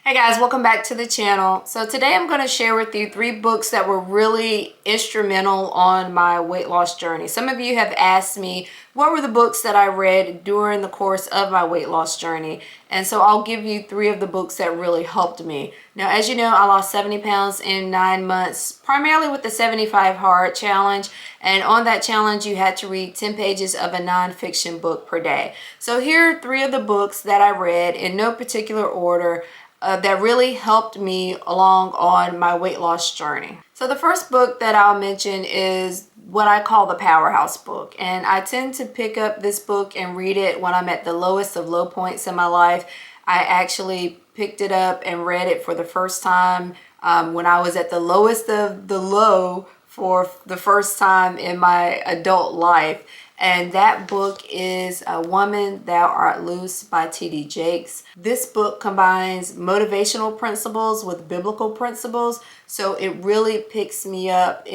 Hey guys, welcome back to the channel. So today I'm going to share with you 3 books that were really instrumental on my weight loss journey. Some of you have asked me what were the books that I read during the course of my weight loss journey. And so I'll give you 3 of the books that really helped me. Now, as you know, I lost 70 pounds in 9 months, primarily with the 75 Hard Challenge. And on that challenge, you had to read 10 pages of a nonfiction book per day. So here are 3 of the books that I read in no particular order that really helped me along on my weight loss journey. So the first book that I'll mention is what I call the Powerhouse book. And I tend to pick up this book and read it when I'm at the lowest of low points in my life. I actually picked it up and read it for the first time when I was at the lowest of the low for the first time in my adult life. And that book is A Woman Thou Art Loose by T.D. Jakes. This book combines motivational principles with biblical principles. So it really picks me up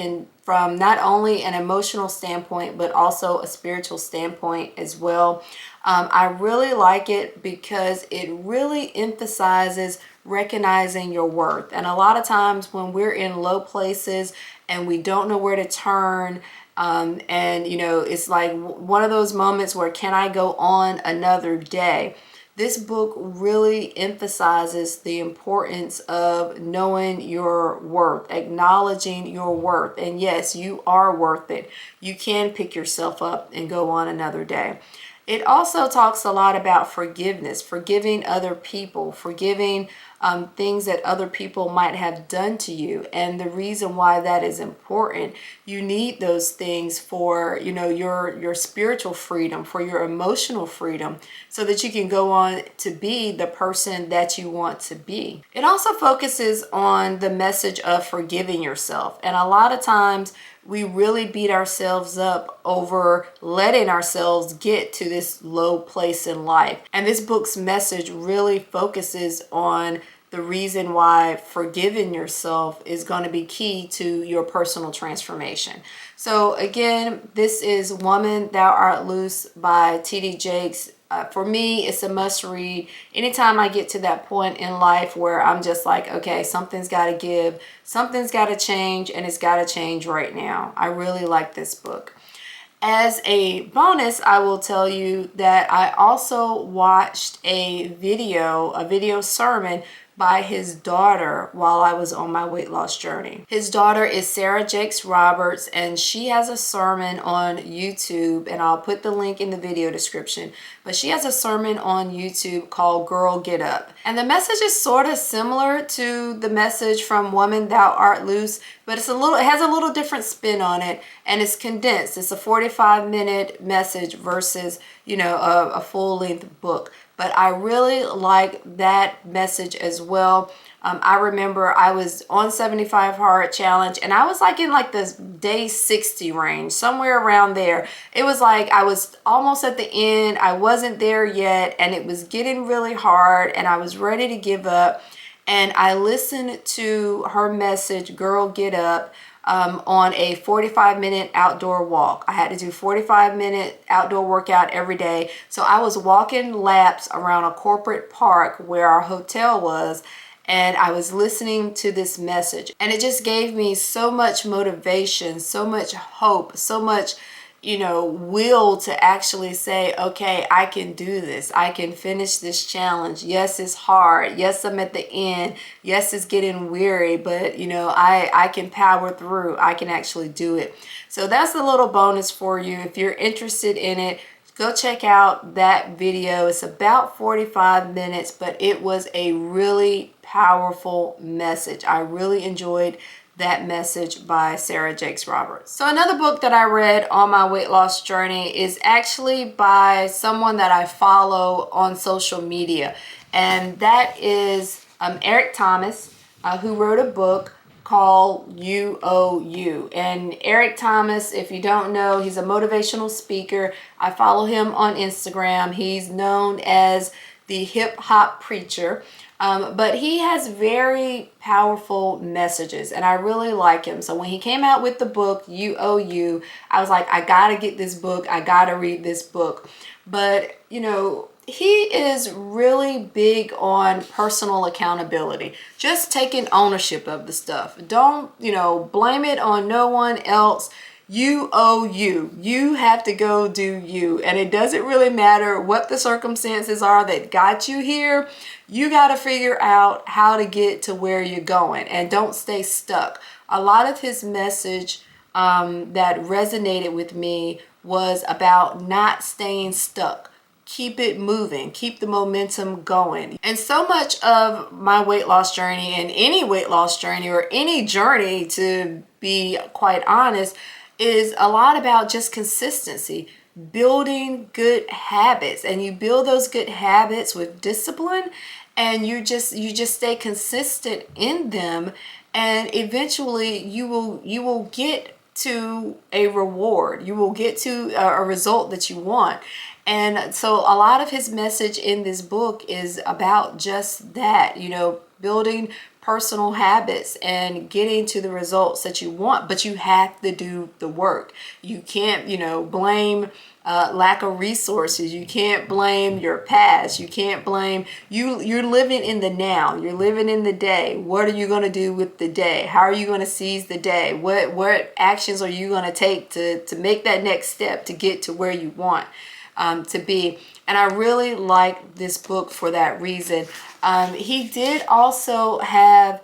from not only an emotional standpoint, but also a spiritual standpoint as well. I really like it because it really emphasizes recognizing your worth. And a lot of times when we're in low places and we don't know where to turn, and you know, it's like one of those moments where can I go on another day? This book really emphasizes the importance of knowing your worth, acknowledging your worth. And yes, you are worth it. You can pick yourself up and go on another day. It also talks a lot about forgiveness, forgiving other people, forgiving things that other people might have done to you. And the reason why that is important, you need those things for, you know, your spiritual freedom, for your emotional freedom, so that you can go on to be the person that you want to be. It also focuses on the message of forgiving yourself. And a lot of times we really beat ourselves up over letting ourselves get to this low place in life. And this book's message really focuses on the reason why forgiving yourself is going to be key to your personal transformation. So again, this is Woman Thou Art Loose by T.D. Jakes. For me, it's a must read. Anytime I get to that point in life where I'm just like, okay, something's got to give, something's got to change, and it's got to change right now. I really like this book. As a bonus, I will tell you that I also watched a video sermon by his daughter while I was on my weight loss journey. His daughter is Sarah Jakes Roberts, and she has a sermon on YouTube, and I'll put the link in the video description. But she has a sermon on YouTube called Girl Get Up. And the message is sort of similar to the message from Woman Thou Art Loose, but it has a little different spin on it, and it's condensed. It's a 45-minute message versus, you know, a full-length book. But I really like that message as well. I remember I was on 75 Hard Challenge, and I was like in like the day 60 range, somewhere around there. It was like I was almost at the end. I wasn't there yet, and it was getting really hard, and I was ready to give up. And I listened to her message, Girl Get Up, on a 45-minute outdoor walk. I had to do 45-minute outdoor workout every day. So I was walking laps around a corporate park where our hotel was, and I was listening to this message. And it just gave me so much motivation, so much hope, so much, you know, will to actually say, okay, I can do this. I can finish this challenge. Yes, it's hard. Yes, I'm at the end. Yes, it's getting weary, but you know, I can power through. I can actually do it. So that's a little bonus for you. If you're interested in it, go check out that video. It's about 45 minutes, but it was a really powerful message. I really enjoyed that message by Sarah Jakes Roberts. So another book that I read on my weight loss journey is actually by someone that I follow on social media, and that is Eric Thomas, who wrote a book called You Owe You. And Eric Thomas, if you don't know, he's a motivational speaker. I follow him on Instagram. He's known as the hip hop preacher. But he has very powerful messages, and I really like him. So when he came out with the book, You Owe You, I was like, I gotta get this book. I gotta read this book. But, you know, he is really big on personal accountability, just taking ownership of the stuff. Don't, blame it on no one else. You owe you. You have to go do you. And it doesn't really matter what the circumstances are that got you here. You got to figure out how to get to where you're going and don't stay stuck. A lot of his message that resonated with me was about not staying stuck. Keep it moving, keep the momentum going. And so much of my weight loss journey, and any weight loss journey or any journey, to be quite honest, is a lot about just consistency, building good habits. And you build those good habits with discipline, and you just stay consistent in them, and eventually you will get to a reward. You will get to a result that you want. And so a lot of his message in this book is about just that, building personal habits and getting to the results that you want, but you have to do the work. You can't, blame lack of resources. You can't blame your past. You can't blame you're living in the now. You're living in the day. What are you going to do with the day? How are you going to seize the day? What actions are you going to take to make that next step to get to where you want to be? And I really like this book for that reason. He did also have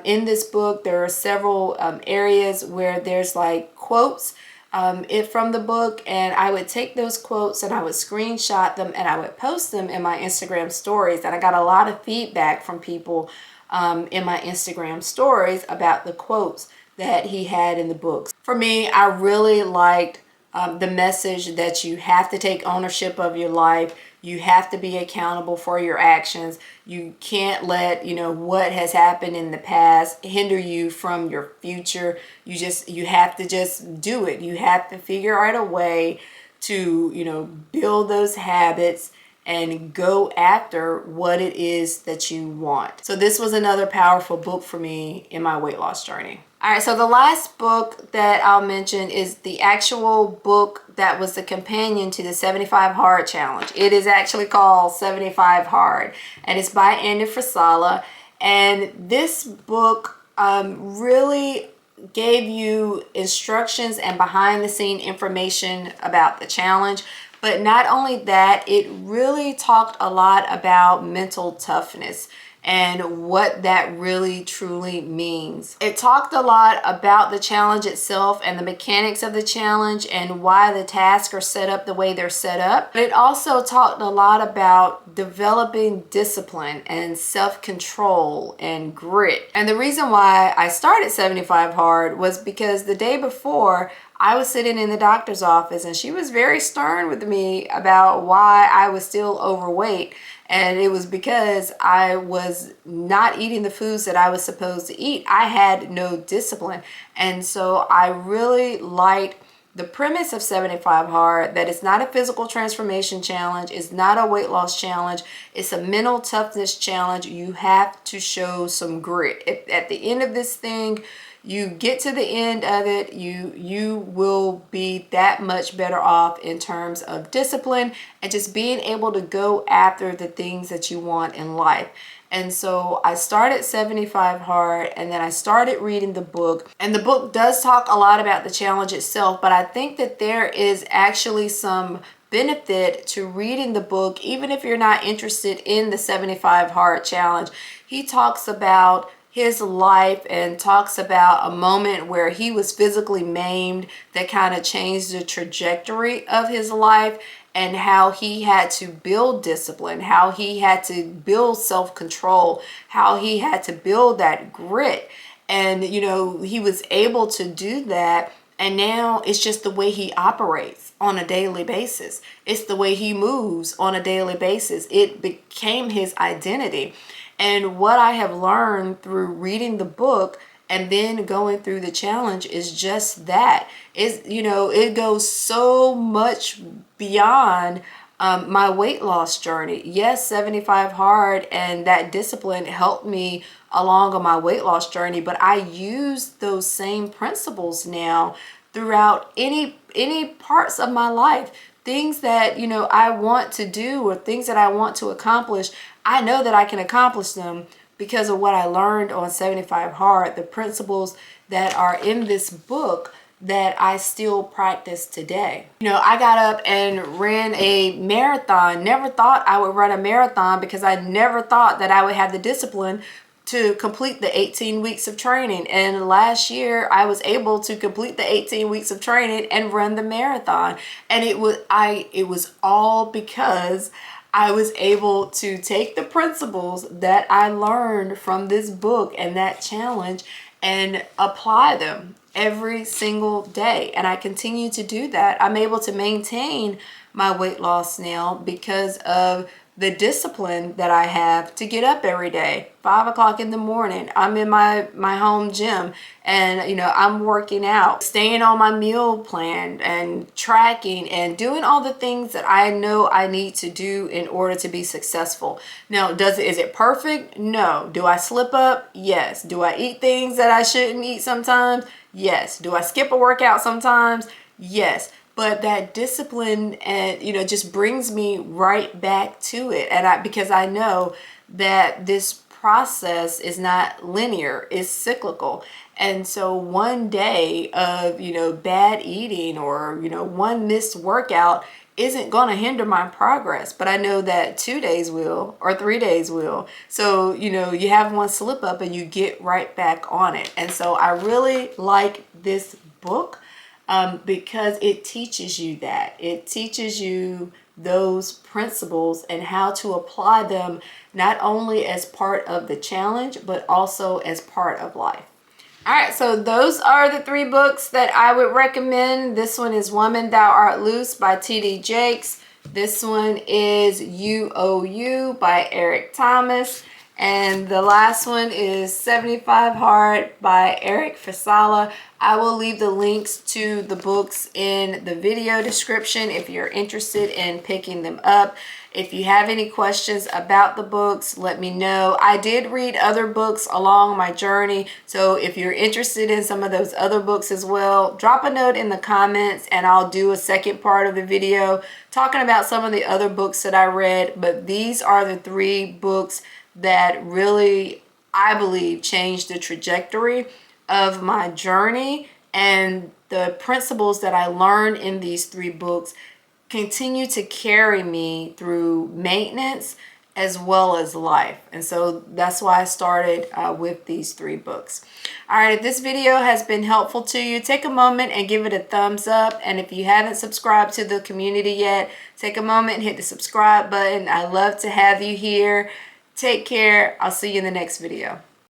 in this book, there are several areas where there's like quotes from the book, and I would take those quotes and I would screenshot them and I would post them in my Instagram stories. And I got a lot of feedback from people in my Instagram stories about the quotes that he had in the books. For me, I really liked the message that you have to take ownership of your life. You have to be accountable for your actions. You can't let, what has happened in the past hinder you from your future. You have to just do it. You have to figure out a way to, build those habits and go after what it is that you want. So this was another powerful book for me in my weight loss journey. All right, so the last book that I'll mention is the actual book that was the companion to the 75 Hard Challenge. It is actually called 75 Hard, and it's by Andy Frisella. And this book really gave you instructions and behind the scene information about the challenge. But not only that, it really talked a lot about mental toughness and what that really truly means. It talked a lot about the challenge itself and the mechanics of the challenge and why the tasks are set up the way they're set up. But it also talked a lot about developing discipline and self-control and grit. And the reason why I started 75 Hard was because the day before, I was sitting in the doctor's office and she was very stern with me about why I was still overweight. And it was because I was not eating the foods that I was supposed to eat. I had no discipline. And so I really liked the premise of 75 Hard, that it's not a physical transformation challenge. It's not a weight loss challenge. It's a mental toughness challenge. You have to show some grit. At the end of this thing, you get to the end of it, you will be that much better off in terms of discipline and just being able to go after the things that you want in life. And so I started 75 Hard, and then I started reading the book. And the book does talk a lot about the challenge itself, but I think that there is actually some benefit to reading the book, even if you're not interested in the 75 Hard challenge. He talks about his life and talks about a moment where he was physically maimed that kind of changed the trajectory of his life, and how he had to build discipline, how he had to build self-control, how he had to build that grit. And, he was able to do that. And now it's just the way he operates on a daily basis. It's the way he moves on a daily basis. It became his identity. And what I have learned through reading the book and then going through the challenge is just that. It goes so much beyond my weight loss journey. Yes, 75 Hard and that discipline helped me along on my weight loss journey, but I use those same principles now throughout any parts of my life, things that, you know, I want to do or things that I want to accomplish, I know that I can accomplish them because of what I learned on 75 Hard, the principles that are in this book that I still practice today. You know, I got up and ran a marathon. Never thought I would run a marathon because I never thought that I would have the discipline to complete the 18 weeks of training. And last year I was able to complete the 18 weeks of training and run the marathon. And it was all because I was able to take the principles that I learned from this book and that challenge and apply them every single day. And I continue to do that. I'm able to maintain my weight loss now because of the discipline that I have to get up every day, 5 o'clock in the morning. I'm in my home gym and, you know, I'm working out, staying on my meal plan and tracking and doing all the things that I know I need to do in order to be successful. Now, is it perfect? No. Do I slip up? Yes. Do I eat things that I shouldn't eat sometimes? Yes. Do I skip a workout sometimes? Yes. But that discipline and, you know, just brings me right back to it. And because I know that this process is not linear, it's cyclical. And so one day of, you know, bad eating or, you know, one missed workout isn't going to hinder my progress, but I know that 2 days will or 3 days will. So, you know, you have one slip up and you get right back on it. And so I really like this book. Because it teaches you that. It teaches you those principles and how to apply them not only as part of the challenge, but also as part of life. All right, so those are the 3 books that I would recommend. This one is Woman Thou Art Loose by T.D. Jakes. This one is You Owe You by Eric Thomas. And the last one is 75 Hard by Eric Fasala. I will leave the links to the books in the video description if you're interested in picking them up. If you have any questions about the books, let me know. I did read other books along my journey, so if you're interested in some of those other books as well, drop a note in the comments and I'll do a second part of the video talking about some of the other books that I read. But these are the 3 books that really, I believe, changed the trajectory of my journey, and the principles that I learned in these 3 books continue to carry me through maintenance as well as life. And so that's why I started with these 3 books. All right, if this video has been helpful to you, take a moment and give it a thumbs up. And if you haven't subscribed to the community yet, take a moment and hit the subscribe button. I love to have you here. Take care. I'll see you in the next video.